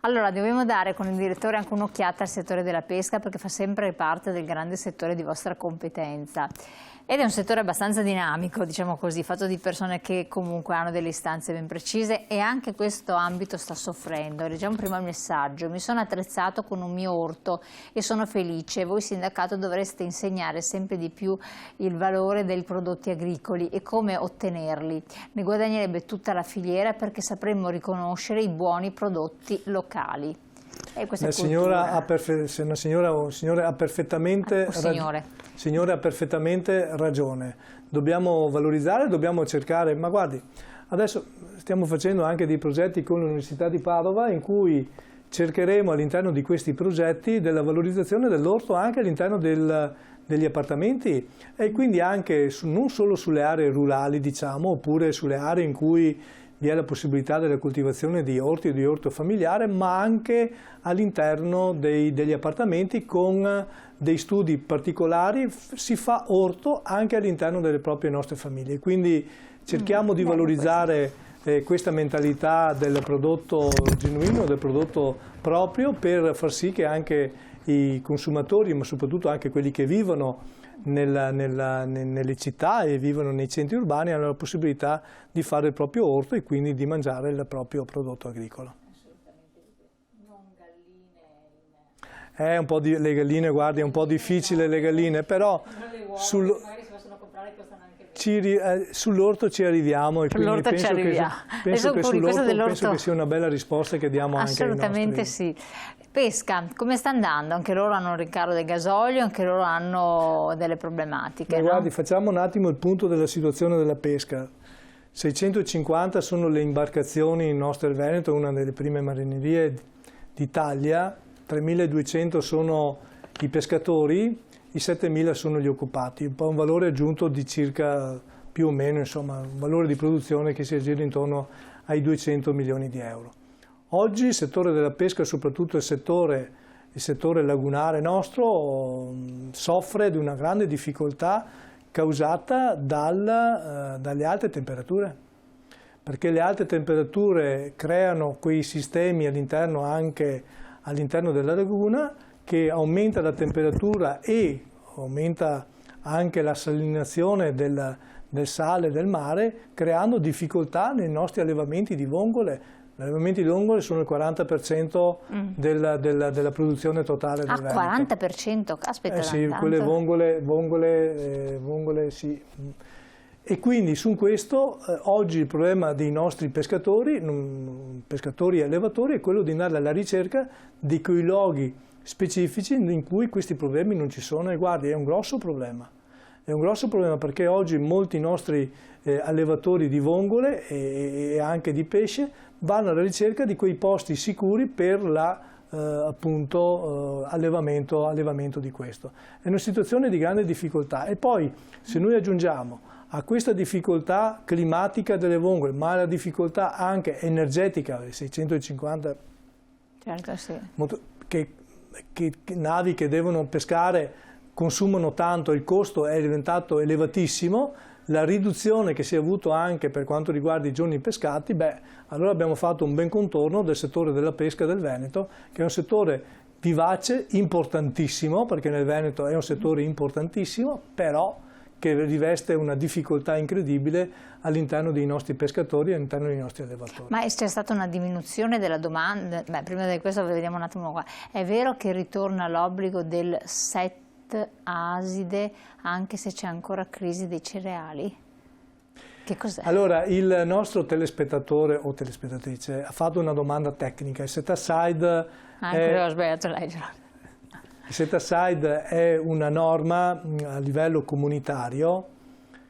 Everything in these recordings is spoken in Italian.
Allora, dobbiamo dare con il direttore anche un'occhiata al settore della pesca, perché fa sempre parte del grande settore di vostra competenza. Ed è un settore abbastanza dinamico, diciamo così, fatto di persone che comunque hanno delle istanze ben precise, e anche questo ambito sta soffrendo. Leggiamo prima il messaggio: mi sono attrezzato con un mio orto e sono felice. Voi sindacato dovreste insegnare sempre di più il valore dei prodotti agricoli e come ottenerli. Ne guadagnerebbe tutta la filiera, perché sapremmo riconoscere i buoni prodotti locali. E questa è signora ha perfettamente ragione. Dobbiamo valorizzare, dobbiamo cercare, ma guardi, adesso stiamo facendo anche dei progetti con l'Università di Padova in cui cercheremo all'interno di questi progetti della valorizzazione dell'orto anche all'interno degli appartamenti, e quindi anche non solo sulle aree rurali, diciamo, oppure sulle aree in cui vi è la possibilità della coltivazione di orti o di orto familiare, ma anche all'interno degli appartamenti con dei studi particolari. Si fa orto anche all'interno delle proprie nostre famiglie, quindi cerchiamo di valorizzare questa mentalità del prodotto genuino, del prodotto proprio, per far sì che anche i consumatori, ma soprattutto anche quelli che vivono nelle città e vivono nei centri urbani, hanno la possibilità di fare il proprio orto e quindi di mangiare il proprio prodotto agricolo. Non galline. Un po' le galline, guardi, è un po' difficile le galline, però sull'orto ci arriviamo, e quindi penso che sull'orto sia una bella risposta che diamo anche ai nostri. Assolutamente sì. Pesca, come sta andando? Anche loro hanno un rincaro del gasolio, anche loro hanno delle problematiche. Ma guardi, facciamo un attimo il punto della situazione della pesca. 650 sono le imbarcazioni in nostro Veneto, una delle prime marinerie d'Italia, 3200 sono i pescatori, i 7000 sono gli occupati, un po' un valore aggiunto di circa, più o meno, insomma, un valore di produzione che si aggira intorno ai 200 milioni di euro. Oggi il settore della pesca, soprattutto il settore lagunare nostro, soffre di una grande difficoltà causata dalle alte temperature, perché le alte temperature creano quei sistemi anche all'interno della laguna, che aumenta la temperatura e aumenta anche la salinazione del sale del mare, creando difficoltà nei nostri allevamenti di vongole. Gli allevamenti di vongole sono il 40% della produzione totale del Veneto. 40%? Caspita, sì, quelle vongole sì. E quindi su questo oggi il problema dei nostri pescatori e allevatori, è quello di andare alla ricerca di quei luoghi specifici in cui questi problemi non ci sono, e guardi, è un grosso problema. È un grosso problema perché oggi molti nostri allevatori di vongole e anche di pesce vanno alla ricerca di quei posti sicuri per allevamento di questo. È una situazione di grande difficoltà, e poi se noi aggiungiamo a questa difficoltà climatica delle vongole, ma la difficoltà anche energetica, 650 certo, sì. che navi che devono pescare consumano tanto, il costo è diventato elevatissimo, la riduzione che si è avuto anche per quanto riguarda i giorni pescati, allora abbiamo fatto un ben contorno del settore della pesca del Veneto, che è un settore vivace, importantissimo, perché nel Veneto è un settore importantissimo, però che riveste una difficoltà incredibile all'interno dei nostri pescatori e all'interno dei nostri allevatori. Ma c'è stata una diminuzione della domanda? Prima di questo vediamo un attimo qua. È vero che ritorna l'obbligo del set aside anche se c'è ancora crisi dei cereali? Che cos'è? Allora, il nostro telespettatore o telespettatrice ha fatto una domanda tecnica. Il set aside ho sbagliato a leggere. Il set aside è una norma a livello comunitario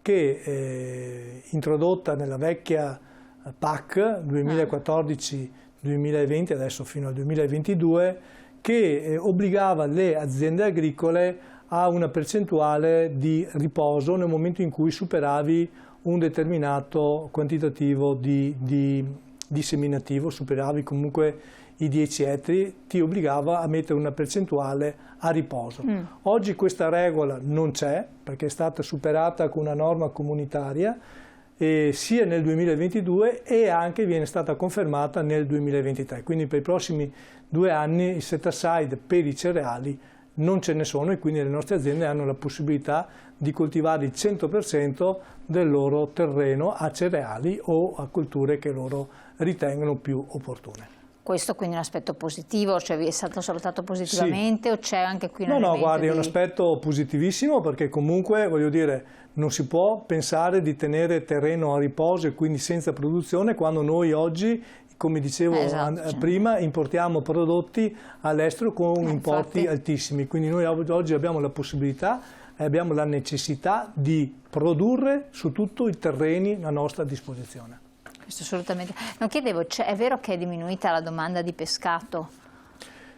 che introdotta nella vecchia PAC 2014-2020, adesso fino al 2022, che obbligava le aziende agricole a una percentuale di riposo nel momento in cui superavi un determinato quantitativo di seminativo, superavi comunque i 10 ettari, ti obbligava a mettere una percentuale a riposo. Oggi questa regola non c'è, perché è stata superata con una norma comunitaria, sia nel 2022 e anche viene stata confermata nel 2023. Quindi per i prossimi 2 anni i set aside per i cereali non ce ne sono e quindi le nostre aziende hanno la possibilità di coltivare il 100% del loro terreno a cereali o a colture che loro ritengono più opportune. Questo quindi è un aspetto positivo, cioè vi è stato salutato positivamente, sì, o c'è anche qui un No, guardi, è un aspetto positivissimo perché comunque, voglio dire, non si può pensare di tenere terreno a riposo e quindi senza produzione quando noi oggi, come dicevo prima, importiamo prodotti all'estero con importi altissimi. Quindi noi oggi abbiamo la possibilità e abbiamo la necessità di produrre su tutto i terreni a nostra disposizione. Questo assolutamente. Non chiedevo, è vero che è diminuita la domanda di pescato?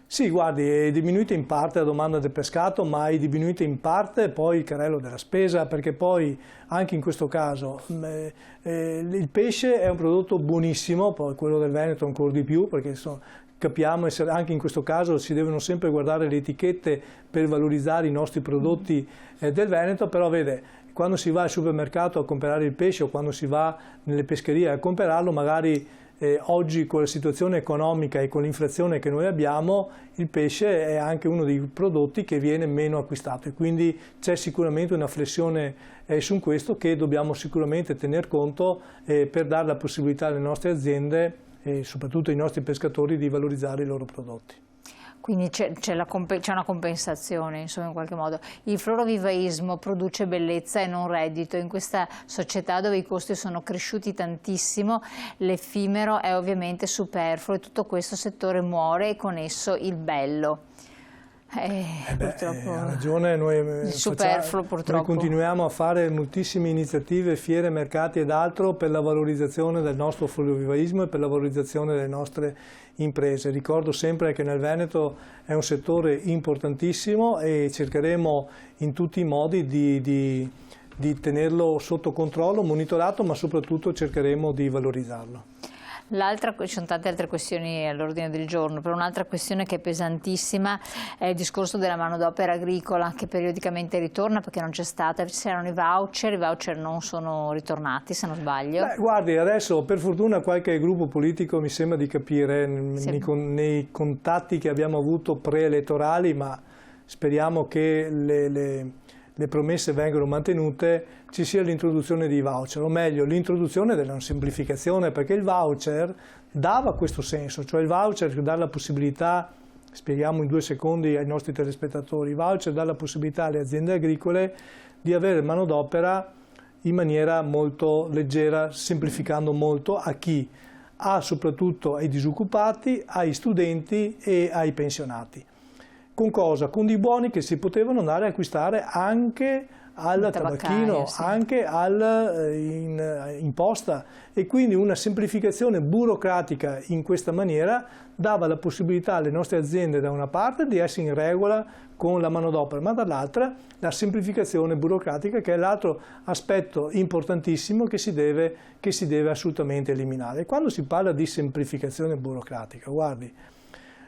Sì, guardi, è diminuita in parte la domanda del pescato, ma è diminuita in parte poi il carrello della spesa, perché poi anche in questo caso il pesce è un prodotto buonissimo, poi quello del Veneto ancora di più, perché capiamo anche in questo caso si devono sempre guardare le etichette per valorizzare i nostri prodotti del Veneto, però vede, quando si va al supermercato a comprare il pesce o quando si va nelle pescherie a comprarlo, magari oggi con la situazione economica e con l'inflazione che noi abbiamo, il pesce è anche uno dei prodotti che viene meno acquistato e quindi c'è sicuramente una flessione su questo che dobbiamo sicuramente tener conto per dare la possibilità alle nostre aziende e soprattutto ai nostri pescatori di valorizzare i loro prodotti. Quindi c'è una compensazione, insomma, in qualche modo. Il florovivaismo produce bellezza e non reddito. In questa società dove i costi sono cresciuti tantissimo, l'effimero è ovviamente superfluo e tutto questo settore muore e con esso il bello. Purtroppo ha ragione, noi continuiamo a fare moltissime iniziative, fiere, mercati ed altro per la valorizzazione del nostro florovivaismo e per la valorizzazione delle nostre imprese. Ricordo sempre che nel Veneto è un settore importantissimo e cercheremo in tutti i modi di tenerlo sotto controllo, monitorato, ma soprattutto cercheremo di valorizzarlo. Ci sono tante altre questioni all'ordine del giorno, però un'altra questione che è pesantissima è il discorso della manodopera agricola che periodicamente ritorna perché non c'è stata, c'erano i voucher non sono ritornati se non sbaglio. Guardi, adesso per fortuna qualche gruppo politico mi sembra di capire nei contatti che abbiamo avuto preelettorali, ma speriamo che le promesse vengano mantenute, ci sia l'introduzione di voucher, o meglio l'introduzione della semplificazione, perché il voucher dava questo senso, cioè il voucher dà la possibilità, spieghiamo in 2 secondi ai nostri telespettatori, il voucher dà la possibilità alle aziende agricole di avere manodopera in maniera molto leggera, semplificando molto a chi? Soprattutto ai disoccupati, ai studenti e ai pensionati. Con cosa? Con dei buoni che si potevano andare a acquistare anche al tabacchino, sì, anche in posta e quindi una semplificazione burocratica in questa maniera dava la possibilità alle nostre aziende da una parte di essere in regola con la manodopera, ma dall'altra la semplificazione burocratica che è l'altro aspetto importantissimo che si deve assolutamente eliminare. E quando si parla di semplificazione burocratica, guardi,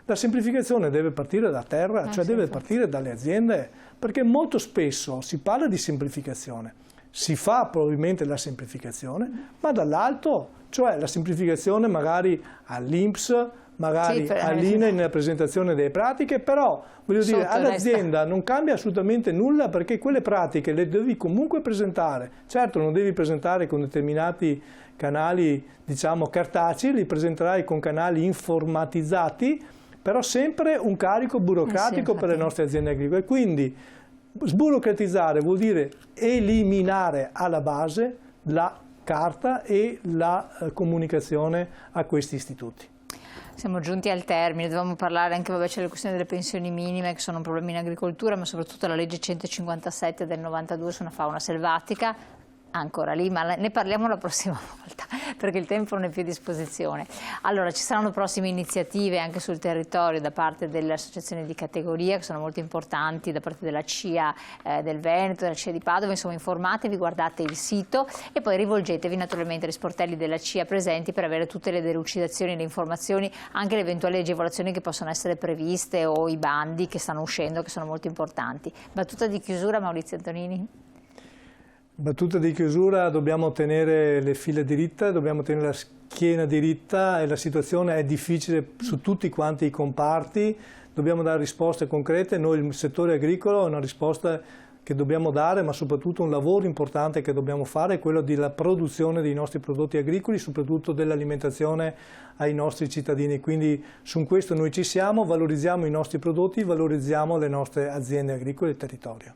la semplificazione deve partire da terra, cioè deve partire dalle aziende, perché molto spesso si parla di semplificazione, si fa probabilmente la semplificazione, ma dall'alto, cioè la semplificazione magari all'INPS, magari all'INAIL nella presentazione delle pratiche, però voglio dire all'azienda non cambia assolutamente nulla perché quelle pratiche le devi comunque presentare, certo non devi presentare con determinati canali diciamo cartacei, li presenterai con canali informatizzati, però sempre un carico burocratico per le nostre aziende agricole. Quindi sburocratizzare vuol dire eliminare alla base la carta e la comunicazione a questi istituti. Siamo giunti al termine, dovevamo parlare anche, c'è la questione delle pensioni minime che sono un problema in agricoltura, ma soprattutto la legge 157 del 92 sulla fauna selvatica. Ancora lì, ma ne parliamo la prossima volta perché il tempo non è più a disposizione. Allora, ci saranno prossime iniziative anche sul territorio da parte delle associazioni di categoria che sono molto importanti, da parte della CIA del Veneto, della CIA di Padova, insomma informatevi, guardate il sito e poi rivolgetevi naturalmente agli sportelli della CIA presenti per avere tutte le delucidazioni, le informazioni, anche le eventuali agevolazioni che possono essere previste o i bandi che stanno uscendo che sono molto importanti. Battuta di chiusura, Maurizio Antonini? Battuta di chiusura: dobbiamo tenere le file diritte, dobbiamo tenere la schiena diritta e la situazione è difficile su tutti quanti i comparti, dobbiamo dare risposte concrete. Noi, il settore agricolo, è una risposta che dobbiamo dare, ma soprattutto un lavoro importante che dobbiamo fare è quello della produzione dei nostri prodotti agricoli, soprattutto dell'alimentazione ai nostri cittadini. Quindi su questo noi ci siamo, valorizziamo i nostri prodotti, valorizziamo le nostre aziende agricole e il territorio.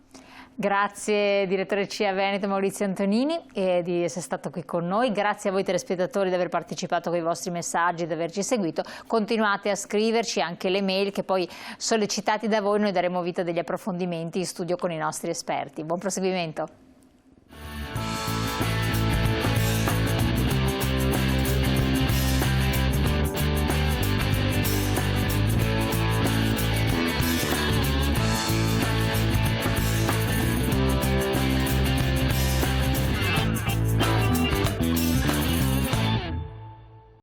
Grazie direttore CIA Veneto Maurizio Antonini di essere stato qui con noi, grazie a voi telespettatori di aver partecipato con i vostri messaggi e di averci seguito. Continuate a scriverci anche le mail che poi sollecitati da voi noi daremo vita a degli approfondimenti in studio con i nostri esperti. Buon proseguimento.